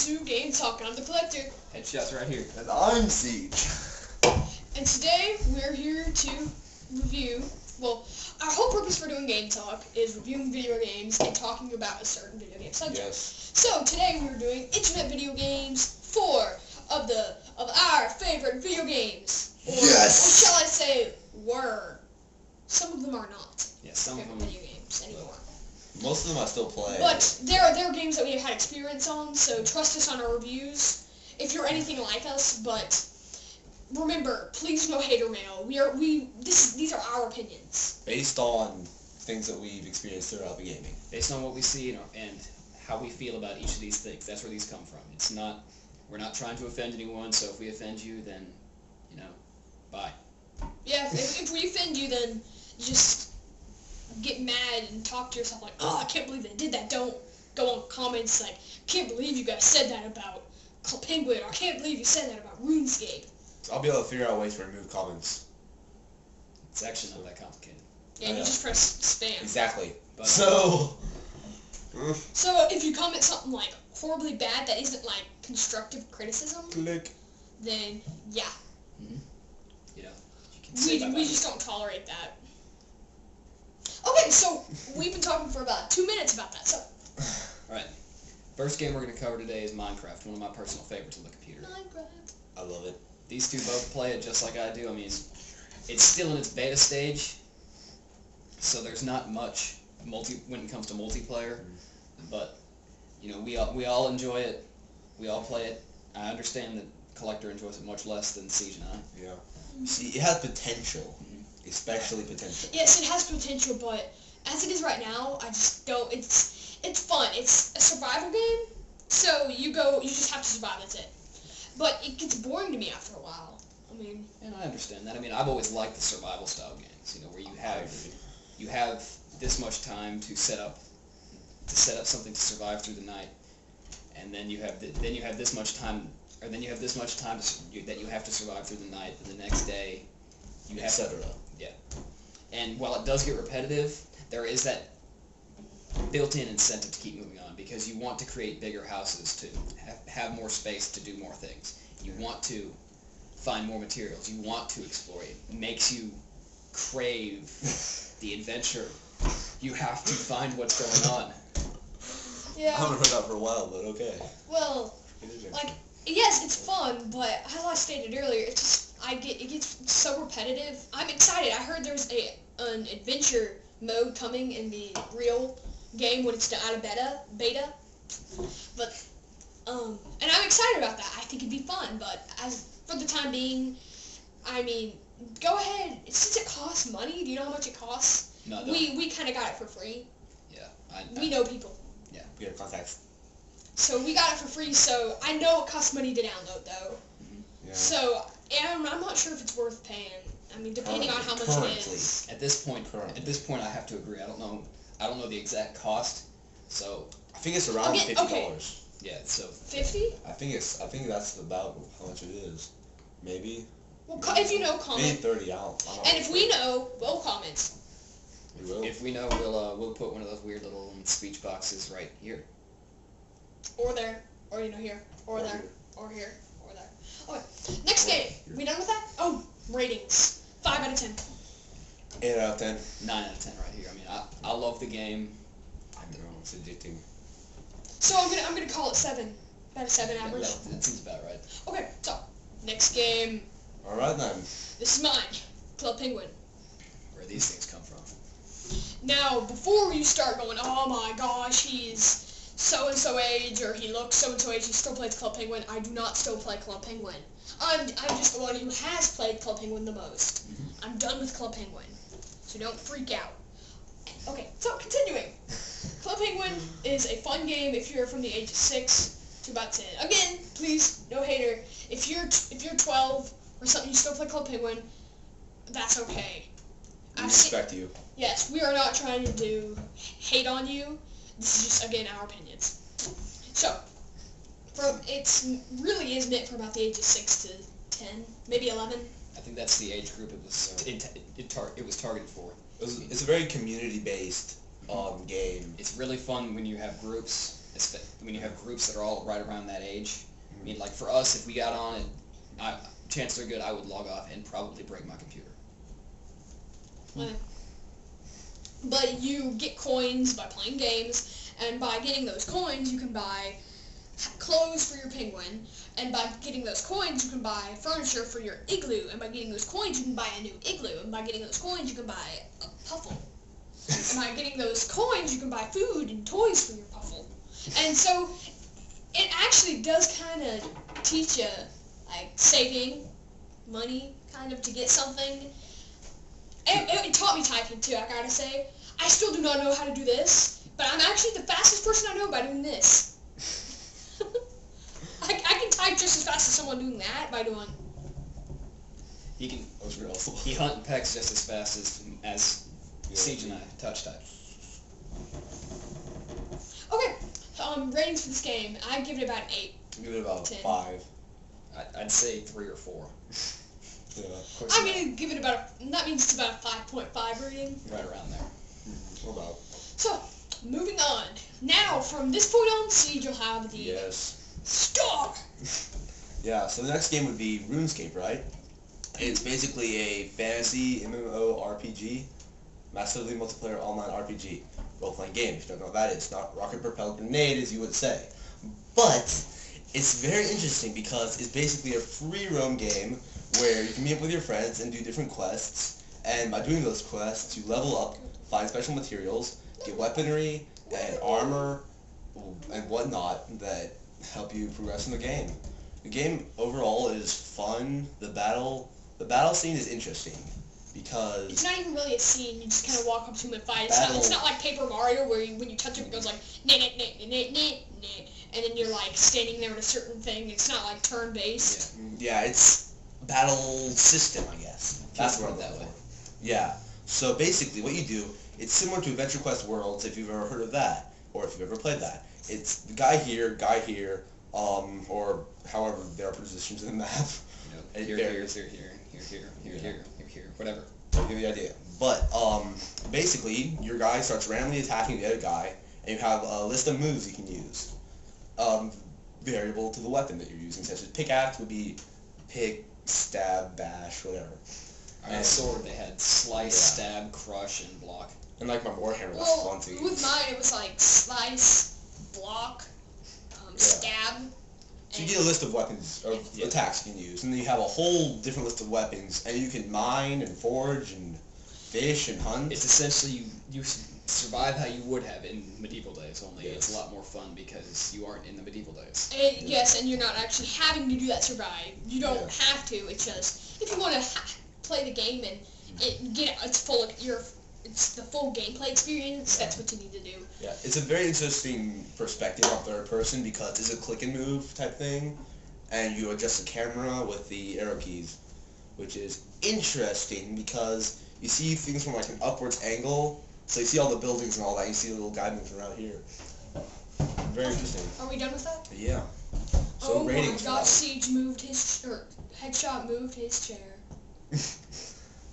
to Gametalk. I'm the Collector. Headshots right here. And I'm Siege. And today we're here to review, well, our whole purpose for doing Gametalk is reviewing video games and talking about a certain video game subject. Yes. So today we're doing internet video games, 4 of our favorite video games. Or, Yes. Or shall I say, were. Some of them are not. Yeah, some of favorite them. video games anymore. Most of them I still play. But there are games that we have had experience on, so trust us on our reviews if you're anything like us. But remember, please no hater mail. These are our opinions. Based on things that we've experienced throughout the gaming. Based on what we see and how we feel about each of these things. That's where these come from. We're not trying to offend anyone, so if we offend you, then, bye. Yeah, if we offend you, then just get mad and talk to yourself like, oh, I can't believe they did that. Don't go on comments like, can't believe you guys said that about Club Penguin, or I can't believe you said that about RuneScape. I'll be able to figure out ways to remove comments. It's actually not that complicated. Yeah, you just press spam. Exactly. But, So if you comment something like horribly bad that isn't like constructive criticism, click. then yeah, you can say we just don't tolerate that. Okay, so we've been talking for about 2 minutes about that. So Alright. First game we're going to cover today is Minecraft, one of my personal favorites on the computer. Minecraft. I love it. These two both play it just like I do. I mean, it's still in its beta stage, so there's not much when it comes to multiplayer, but we all enjoy it. We all play it. I understand that Collector enjoys it much less than Siege and I. Yeah. See, it has potential. Especially potential. Yes, it has potential, but as it is right now, I just don't. It's fun. It's a survival game, so you just have to survive. That's it. But it gets boring to me after a while. I mean. And I understand that. I mean, I've always liked the survival style games. Where you have this much time to set up something to survive through the night, and then you have this much time, that you have to survive through the night, and the next day you have etc. Yeah. And while it does get repetitive, there is that built-in incentive to keep moving on, because you want to create bigger houses to have more space to do more things. You want to find more materials. You want to explore it. It makes you crave the adventure. You have to find what's going on. Yeah. I haven't heard that for a while, but okay. Well, like, yes, it's fun, but as I stated earlier, it gets so repetitive. I'm excited. I heard there's an adventure mode coming in the real game when it's out of beta. But and I'm excited about that. I think it'd be fun. But as for the time being, I mean, go ahead. Since it costs money, do you know how much it costs? No. We kind of got it for free. Yeah. We know people. Yeah. We have contacts. So we got it for free. So I know it costs money to download though. Yeah. So I'm not sure if it's worth paying. I mean, depending on how much it is. At this point, I have to agree. I don't know the exact cost. So I think it's around $50. Okay. Yeah. So 50? I think that's about how much it is. Maybe. Well, if you know, comment. Maybe 30 out. And if we know, we'll comment. We will. If we know, we'll put one of those weird little speech boxes right here. Or there, or here, or there, here. or here, or there. Okay, next game. We done with that? Oh, ratings. 5 out of 10. 8 out of 10. 9 out of 10 right here. I mean, I love the game. I know, it's addicting. So I'm gonna call it 7. About a 7 average. That seems about right. Okay, so next game. Alright then. This is mine. Club Penguin. Where these things come from. Now, before you start going, oh my gosh, he's so-and-so age, or he looks so-and-so age, he still plays Club Penguin. I do not still play Club Penguin. I'm just the one who has played Club Penguin the most. I'm done with Club Penguin, so don't freak out. Okay, so continuing. Club Penguin is a fun game if you're from the age of 6 to about 10. Again, please, no hater. If you're 12 or something, you still play Club Penguin, that's okay. We respect you. Yes, we are not trying to hate on you. This is just, again, our opinions. So, it really is meant for about the age of 6 to 10, maybe 11. I think that's the age group it was targeted for. It's a very community-based game. It's really fun when you have groups, when you have groups that are all right around that age. I mean, like for us, if we got on and chances are good I would log off and probably break my computer. But you get coins by playing games, and by getting those coins, you can buy clothes for your penguin, and by getting those coins, you can buy furniture for your igloo, and by getting those coins, you can buy a new igloo, and by getting those coins, you can buy a puffle. And by getting those coins, you can buy food and toys for your puffle. And so, it actually does kind of teach you, like, saving money, kind of, to get something. It taught me typing, too, I gotta say. I still do not know how to do this, but I'm actually the fastest person I know by doing this. I can type just as fast as someone doing that by doing... He hunt and pecks just as fast as Siege and I touch type. Okay, ratings for this game, I'd give it about an 8. Give it about 10. 5. I'd say 3 or 4. Yeah. I'm gonna give it that means it's about a 5.5 rating. Right around there. What about? So, moving on. Now, from this point on, Siege will have the Yes. star. Yeah, so the next game would be RuneScape, right? It's basically a fantasy MMORPG, massively multiplayer online RPG, role-playing game. If you don't know what that is, not rocket-propelled grenade, as you would say. But it's very interesting because it's basically a free roam game where you can meet up with your friends and do different quests, and by doing those quests, you level up, find special materials, get weaponry and armor and whatnot that help you progress in the game. The game overall is fun. The battle scene is interesting because It's not even really a scene. You just kind of walk up to him and fight. Battle- It's not like Paper Mario where when you touch it, it goes like and then you're like standing there with a certain thing. It's not like turn-based. yeah, it's battle system, I guess. That's Feels what that I'm way. Yeah. So basically, what you do, it's similar to Adventure Quest Worlds, if you've ever heard of that, or if you've ever played that. It's the guy here, or however there are positions in the map. Here, whatever. You get the idea. But basically, your guy starts randomly attacking the other guy, and you have a list of moves you can use. Variable to the weapon that you're using, such as pickaxe would be pick, stab, bash, whatever. And sword, they had slice, stab, crush, and block. And like my Warhammer, that's Well, fun too. with mine, it was like slice, block, stab. So you get a list of weapons, or attacks you can use, and then you have a whole different list of weapons, and you can mine and forge and fish and hunt. It's essentially you survive how you would have in medieval days, only it's a lot more fun because you aren't in the medieval days. Yes, and you're not actually having to do that survive. You don't have to. It's just if you want to play the game and it's the full gameplay experience. That's what you need to do. Yeah, it's a very interesting perspective on third person because it's a click and move type thing, and you adjust the camera with the arrow keys, which is interesting because you see things from like an upwards angle. So you see all the buildings and all that. You see the little guy moving around here. Very interesting. Are we done with that? Yeah. So ratings for that one. Siege moved Headshot moved his chair.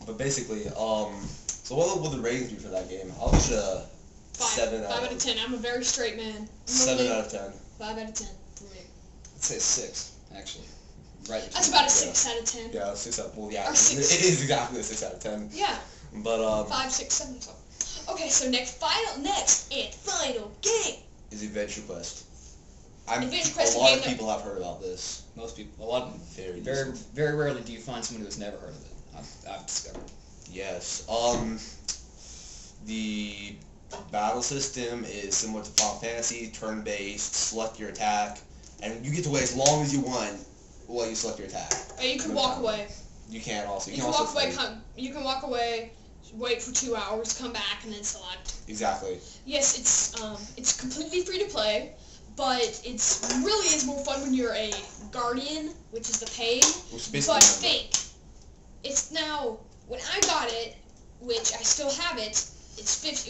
But basically, so what would the ratings be for that game? I'll give it a 7 5 out of 10. I'm a very straight man. 7 out of 10. 5 out of 10 for me. I'd say 6, actually. Right. That's about a 6 out of 10. Yeah, 6 out. Well, yeah, Or it 6. is exactly a 6 out of 10. Yeah. But 5, 6, 7. So. Okay, so next and final game is Adventure Quest. Adventure Quest a is a lot game of that- people have heard about this. Most people, very rarely do you find someone who has never heard of it. I've discovered. Yes. The battle system is similar to Final Fantasy, turn-based, select your attack, and you get to wait as long as you want while you select your attack. Or you can walk away. You can also. You can walk away. You can walk away, wait for 2 hours, come back, and then select. Exactly. Yes, it's completely free to play, but it's really is more fun when you're a guardian, which is the paid. But think, it's now when I got it, which I still have it. It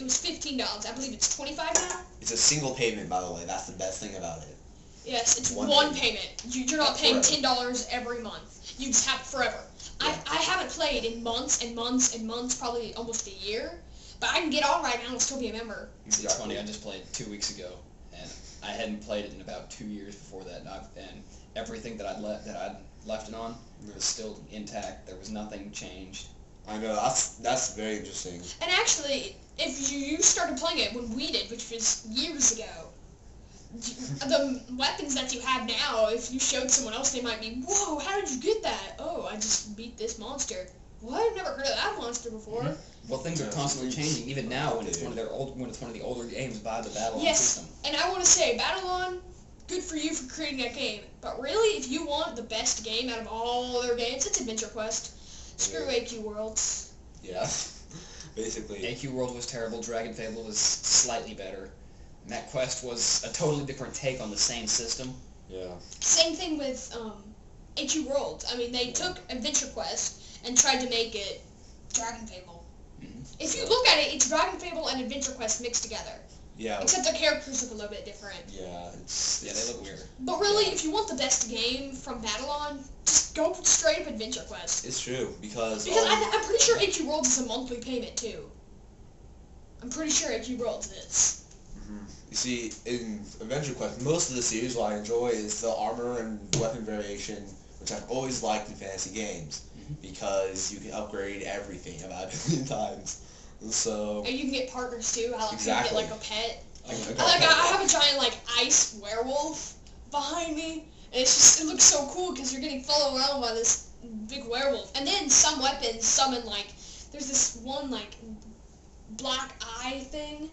was $15. I believe it's $25 now. It's a single payment, by the way. That's the best thing about it. Yes, it's one payment. You're not paying $10 every month. You just have it forever. Yeah. I haven't played in months and months and months, probably almost a year. But I can get on right now and still be a member. It's funny, I just played 2 weeks ago, and I hadn't played it in about 2 years before that, and everything that I'd left it on was still intact. There was nothing changed. I know, that's very interesting. And actually, if you started playing it when we did, which was years ago, the weapons that you have now, if you showed someone else, they might be, whoa, how did you get that? Oh, I just beat this monster. What? I've never heard of that monster before. Mm-hmm. Well, things are constantly changing, even now when it's one of the older games by the Babylon system. And I want to say, Babylon, good for you for creating that game. But really, if you want the best game out of all their games, it's Adventure Quest. Screw AQ Worlds. Yeah, basically. AQ World was terrible. Dragon Fable was slightly better. MapQuest was a totally different take on the same system. Yeah. Same thing with AQ World. I mean, they took Adventure Quest and tried to make it Dragon Fable. Mm-hmm. If you look at it, it's Dragon Fable and Adventure Quest mixed together. Yeah. Except the characters look a little bit different. Yeah, they look weird. But really, if you want the best game from Babylon, just go straight up Adventure Quest. It's true, because I'm pretty sure AQ Worlds is a monthly payment, too. I'm pretty sure AQ Worlds is. You see, in Adventure Quest, most of the series what I enjoy is the armor and weapon variation, which I've always liked in fantasy games, because you can upgrade everything about a million times. And so... And you can get partners, too. I like Exactly. you get, like, a pet. I have a giant, like, ice werewolf behind me, and it looks so cool, because you're getting followed around by this big werewolf. And then some weapons summon, like, there's this one, like, black eye thing,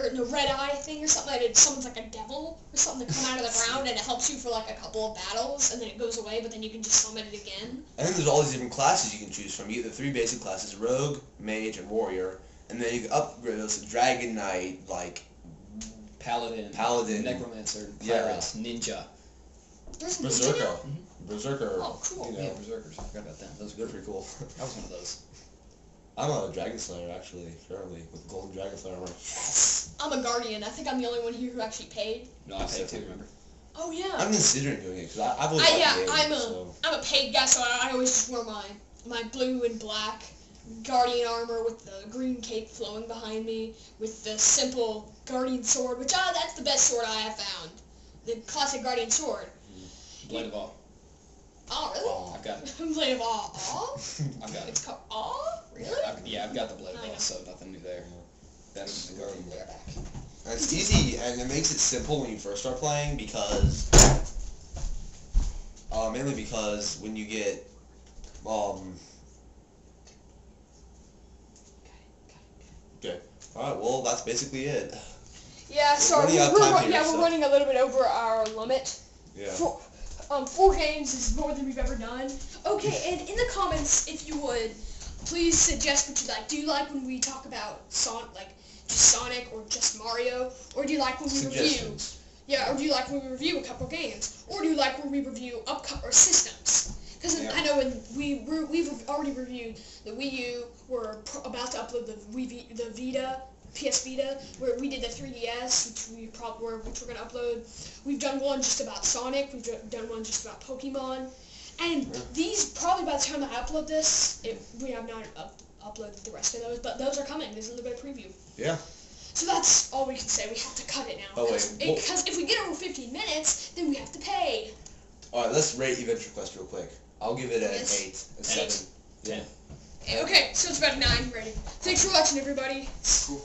or the red eye thing or something, that it summons like a devil or something to come out of the ground, and it helps you for like a couple of battles, and then it goes away, but then you can just summon it again. And then there's all these different classes you can choose from. You get the 3 basic classes, Rogue, Mage, and Warrior, and then you can upgrade those to Dragon Knight, like... Paladin, Necromancer, Pirates, Ninja. There's Berserker. Ninja? Berserker. Oh, cool. You know, Yeah, Berserkers. I forgot about them. Those they're were pretty cool. I was one of those. I'm a Dragon Slayer, actually, currently, with the Golden Dragon Slayer armor. Yes! I'm a Guardian. I think I'm the only one here who actually paid. No, I paid too, remember? Oh, yeah. I'm considering doing it, because I've always liked the game, I'm a paid guy, so I always just wear my blue and black Guardian armor with the green cape flowing behind me, with the simple Guardian sword, which, that's the best sword I have found. The classic Guardian sword. Blade of Awe. Oh, really? I've got it. Blade of Awe? I've got it. It's called Awe? Really? I've got the Blade of I know. Awe, so nothing new there. Better than the Guardian Blade. And it's easy, and it makes it simple when you first start playing, because... mainly because when you get... Okay. Alright, well, that's basically it. Yeah, sorry, we're running a little bit over our limit. Yeah. 4 games is more than we've ever done. Okay, and in the comments, if you would, please suggest what you like. Do you like when we talk about just Sonic or just Mario? Or do you like when we review? Yeah, or do you like when we review a couple games? Or do you like when we review systems? Because I know when we've already reviewed the Wii U, we're about to upload the Vita, PS Vita, where we did the 3DS, which we're going to upload. We've done one just about Sonic. We've done one just about Pokemon. And these, probably by the time I upload this, we have not uploaded the rest of those, but those are coming. There's a little bit of preview. Yeah. So that's all we can say. We have to cut it now. Oh, wait. Because if we get over 15 minutes, then we have to pay. Alright, let's rate Adventure Quest real quick. I'll give it an 8, a 7. 10. Okay, so it's about a 9 rating. Thanks for watching, everybody. Cool.